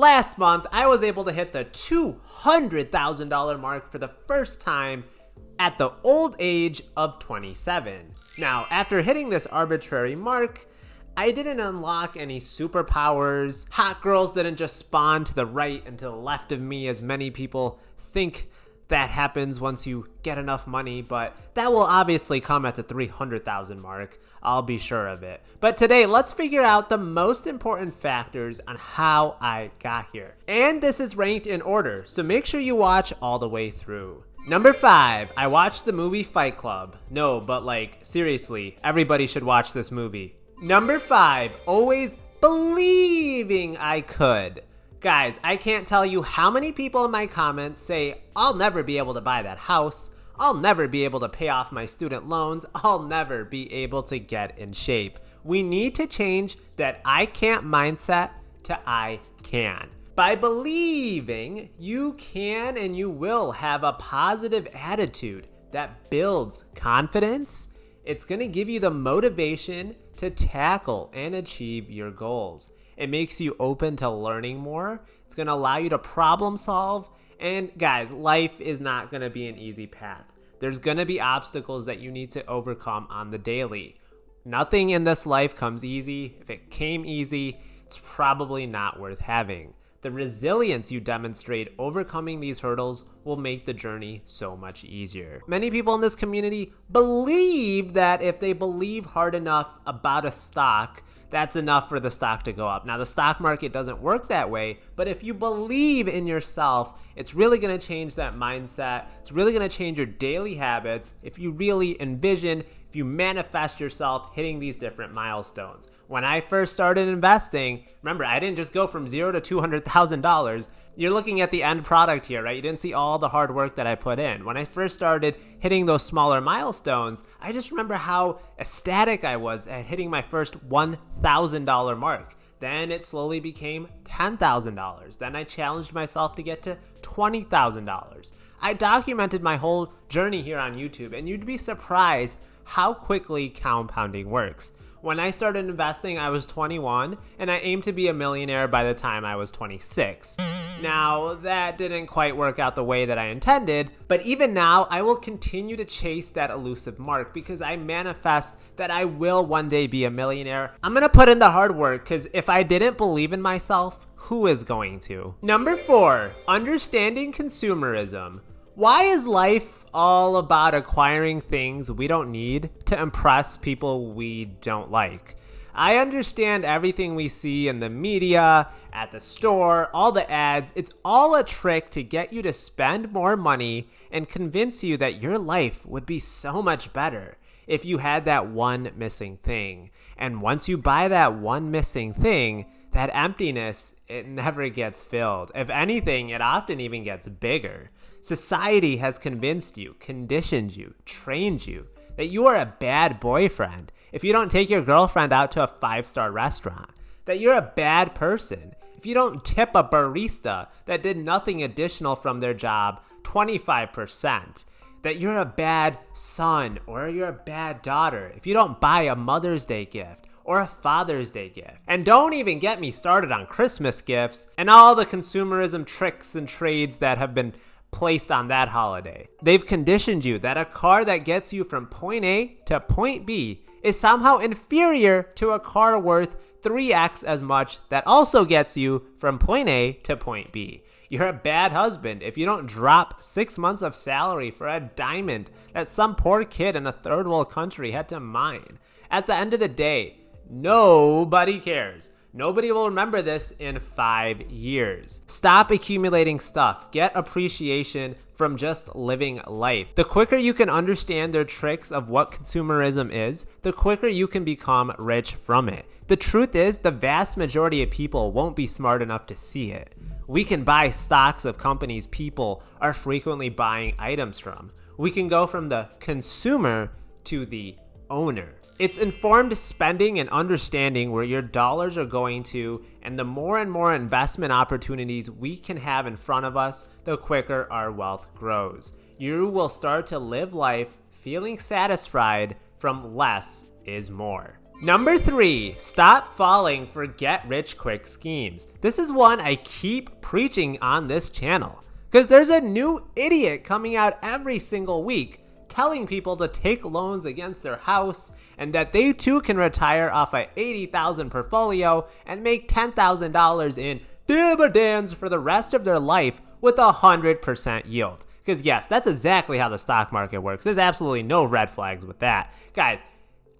Last month, I was able to hit the $200,000 mark for the first time at the old age of 27. Now, after hitting this arbitrary mark, I didn't unlock any superpowers. Hot girls didn't just spawn to the right and to the left of me as many people think that happens once you get enough money, but that will obviously come at the 300,000 mark. I'll be sure of it. But today, let's figure out the most important factors on how I got here. And this is ranked in order, so make sure you watch all the way through. Number 5, I watched the movie Fight Club. No, but like, seriously, everybody should watch this movie. Number 5, always believing I could. Guys, I can't tell you how many people in my comments say, I'll never be able to buy that house. I'll never be able to pay off my student loans. I'll never be able to get in shape. We need to change that I can't mindset to I can. By believing you can and you will have a positive attitude that builds confidence, it's going to give you the motivation to tackle and achieve your goals. It makes you open to learning more. It's going to allow you to problem solve. And guys, life is not going to be an easy path. There's going to be obstacles that you need to overcome on the daily. Nothing in this life comes easy. If it came easy, it's probably not worth having. The resilience you demonstrate overcoming these hurdles will make the journey so much easier. Many people in this community believe that if they believe hard enough about a stock, that's enough for the stock to go up. Now, the stock market doesn't work that way, but if you believe in yourself, it's really gonna change that mindset. It's really gonna change your daily habits if you really envision, if you manifest yourself hitting these different milestones. When I first started investing, remember, I didn't just go from $0 to $200,000. You're looking at the end product here, right? You didn't see all the hard work that I put in. When I first started hitting those smaller milestones, I just remember how ecstatic I was at hitting my first $1,000 mark. Then it slowly became $10,000. Then I challenged myself to get to $20,000. I documented my whole journey here on YouTube, and you'd be surprised how quickly compounding works. When I started investing, I was 21, and I aimed to be a millionaire by the time I was 26. Now, that didn't quite work out the way that I intended, but even now, I will continue to chase that elusive mark because I manifest that I will one day be a millionaire. I'm gonna put in the hard work because if I didn't believe in myself, who is going to? Number 4, understanding consumerism. Why is life all about acquiring things we don't need to impress people we don't like? I understand everything we see in the media, at the store, all the ads. It's all a trick to get you to spend more money and convince you that your life would be so much better if you had that one missing thing. And once you buy that one missing thing, that emptiness, it never gets filled. If anything, it often even gets bigger. Society has convinced you, conditioned you, trained you that you are a bad boyfriend if you don't take your girlfriend out to a 5-star restaurant, that you're a bad person if you don't tip a barista that did nothing additional from their job 25%, that you're a bad son or you're a bad daughter if you don't buy a Mother's Day gift or a Father's Day gift. And don't even get me started on Christmas gifts and all the consumerism tricks and trades that have been placed on that holiday. They've conditioned you that a car that gets you from point A to point B is somehow inferior to a car worth 3x as much that also gets you from point A to point B. You're a bad husband if you don't drop 6 months of salary for a diamond that some poor kid in a third world country had to mine. At the end of the day, nobody cares. Nobody will remember this in 5 years. Stop accumulating stuff. Get appreciation from just living life. The quicker you can understand their tricks of what consumerism is, the quicker you can become rich from it. The truth is, the vast majority of people won't be smart enough to see it. We can buy stocks of companies people are frequently buying items from. We can go from the consumer to the owner. It's informed spending and understanding where your dollars are going to, and the more and more investment opportunities we can have in front of us, the quicker our wealth grows. You will start to live life feeling satisfied from less is more. Number 3, stop falling for get-rich-quick schemes. This is one I keep preaching on this channel, because there's a new idiot coming out every single week telling people to take loans against their house and that they too can retire off a $80,000 portfolio and make $10,000 in dividends for the rest of their life with 100% yield. Because yes, that's exactly how the stock market works. There's absolutely no red flags with that. Guys,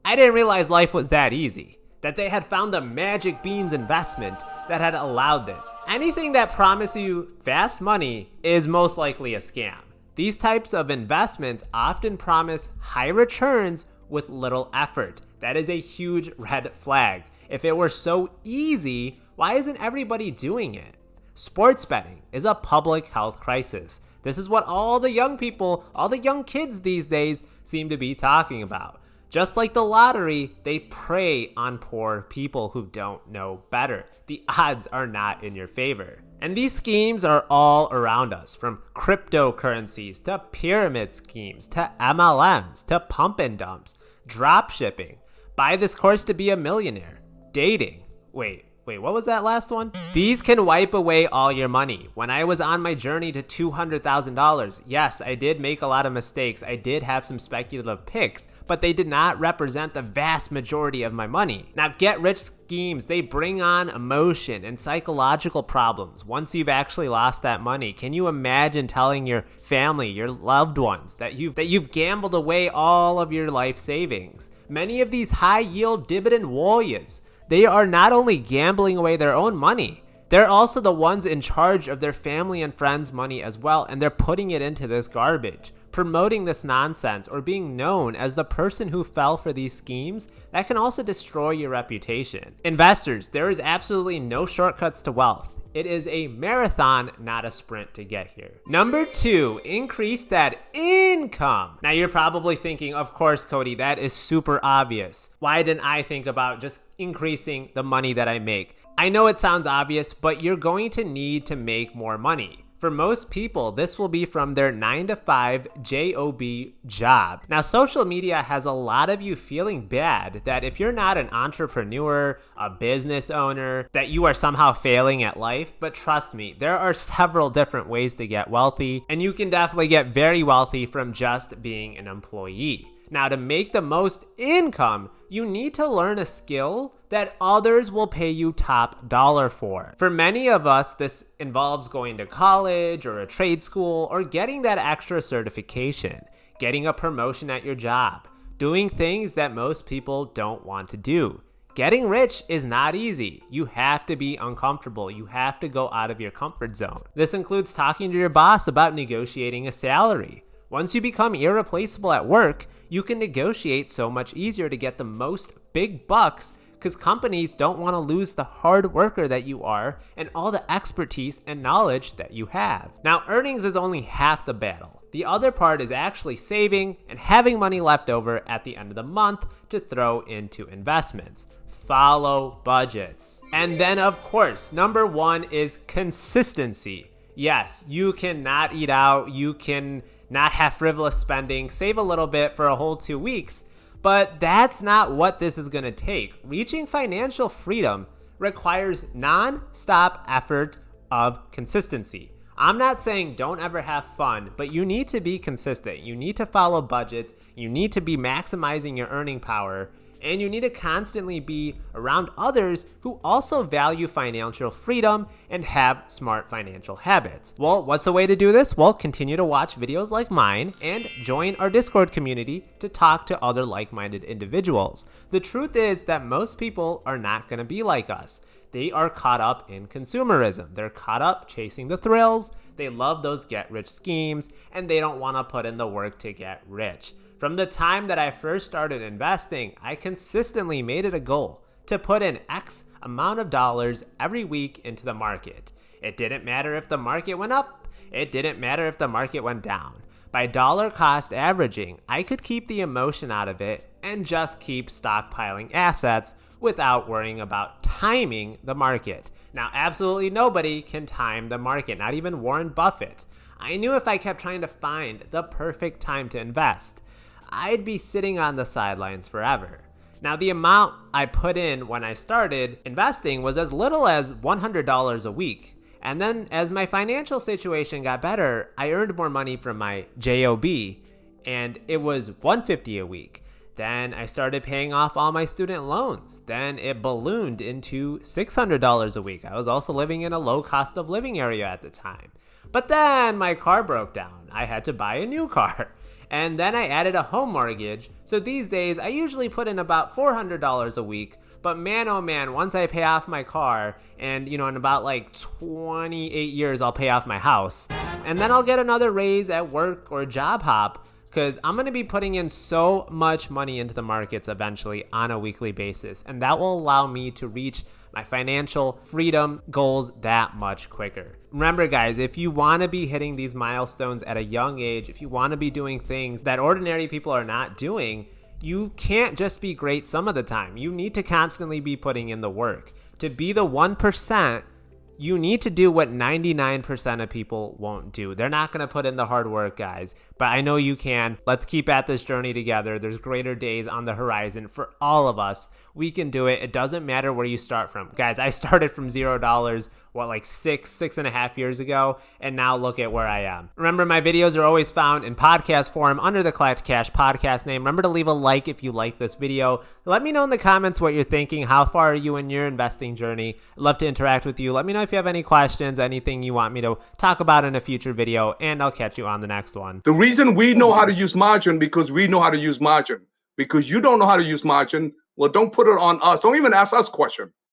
I didn't realize life was that easy, that they had found the magic beans investment that had allowed this. Anything that promises you fast money is most likely a scam. These types of investments often promise high returns with little effort. That is a huge red flag. If it were so easy, why isn't everybody doing it? Sports betting is a public health crisis. This is what all the young people, all the young kids these days seem to be talking about. Just like the lottery, they prey on poor people who don't know better. The odds are not in your favor. And these schemes are all around us, from cryptocurrencies to pyramid schemes to MLMs to pump and dumps, drop shipping, buy this course to be a millionaire, dating. Wait, what was that last one? These can wipe away all your money. When I was on my journey to $200,000, yes, I did make a lot of mistakes. I did have some speculative picks, but they did not represent the vast majority of my money. Now, get-rich schemes, they bring on emotion and psychological problems. Once you've actually lost that money, can you imagine telling your family, your loved ones, that you've gambled away all of your life savings? Many of these high-yield dividend warriors, they are not only gambling away their own money, they're also the ones in charge of their family and friends' money as well, and they're putting it into this garbage, promoting this nonsense, or being known as the person who fell for these schemes. That can also destroy your reputation. Investors, there is absolutely no shortcuts to wealth. It is a marathon, not a sprint to get here. Number 2, increase that income. Now you're probably thinking, of course, Cody, that is super obvious. Why didn't I think about just increasing the money that I make? I know it sounds obvious, but you're going to need to make more money. For most people, this will be from their 9-to-5 job job. Now, social media has a lot of you feeling bad that if you're not an entrepreneur, a business owner, that you are somehow failing at life. But trust me, there are several different ways to get wealthy, and you can definitely get very wealthy from just being an employee. Now, to make the most income, you need to learn a skill that others will pay you top dollar for. For many of us, this involves going to college or a trade school or getting that extra certification, getting a promotion at your job, doing things that most people don't want to do. Getting rich is not easy. You have to be uncomfortable. You have to go out of your comfort zone. This includes talking to your boss about negotiating a salary. Once you become irreplaceable at work, you can negotiate so much easier to get the most big bucks because companies don't want to lose the hard worker that you are and all the expertise and knowledge that you have. Now, earnings is only half the battle. The other part is actually saving and having money left over at the end of the month to throw into investments. Follow budgets. And then, of course, number 1 is consistency. Yes, you cannot eat out. You can not have frivolous spending, save a little bit for a whole 2 weeks, but that's not what this is going to take. Reaching financial freedom requires non-stop effort of consistency. I'm not saying don't ever have fun, but you need to be consistent. You need to follow budgets. You need to be maximizing your earning power. And you need to constantly be around others who also value financial freedom and have smart financial habits. Well, what's the way to do this? Well, continue to watch videos like mine and join our Discord community to talk to other like-minded individuals. The truth is that most people are not going to be like us. They are caught up in consumerism. They're caught up chasing the thrills. They love those get-rich schemes, and they don't want to put in the work to get rich. From the time that I first started investing, I consistently made it a goal to put in X amount of dollars every week into the market. It didn't matter if the market went up. It didn't matter if the market went down. By dollar cost averaging, I could keep the emotion out of it and just keep stockpiling assets without worrying about timing the market. Now, absolutely nobody can time the market, not even Warren Buffett. I knew if I kept trying to find the perfect time to invest, I'd be sitting on the sidelines forever. Now, the amount I put in when I started investing was as little as $100 a week. And then as my financial situation got better, I earned more money from my JOB, and it was $150 a week. Then I started paying off all my student loans. Then it ballooned into $600 a week. I was also living in a low cost of living area at the time. But then my car broke down. I had to buy a new car. And then I added a home mortgage. So these days I usually put in about $400 a week. But man, oh man, once I pay off my car, and in about like 28 years, I'll pay off my house. And then I'll get another raise at work or job hop, because I'm going to be putting in so much money into the markets eventually on a weekly basis. And that will allow me to reach my financial freedom goals that much quicker. Remember, guys, if you want to be hitting these milestones at a young age, if you want to be doing things that ordinary people are not doing, you can't just be great some of the time. You need to constantly be putting in the work. To be the 1%, you need to do what 99% of people won't do. They're not going to put in the hard work, guys, but I know you can. Let's keep at this journey together. There's greater days on the horizon for all of us. We can do it. It doesn't matter where you start from. Guys, I started from $0, like 6.5 years ago, and now look at where I am. Remember, my videos are always found in podcast form under the Collect Cash podcast name. Remember to leave a like if you like this video. Let me know in the comments what you're thinking. How far are you in your investing journey? I'd love to interact with you. Let me know if you have any questions, anything you want me to talk about in a future video, and I'll catch you on the next one. The reason we know how to use margin because we know how to use margin. Because you don't know how to use margin, well, don't put it on us. Don't even ask us questions.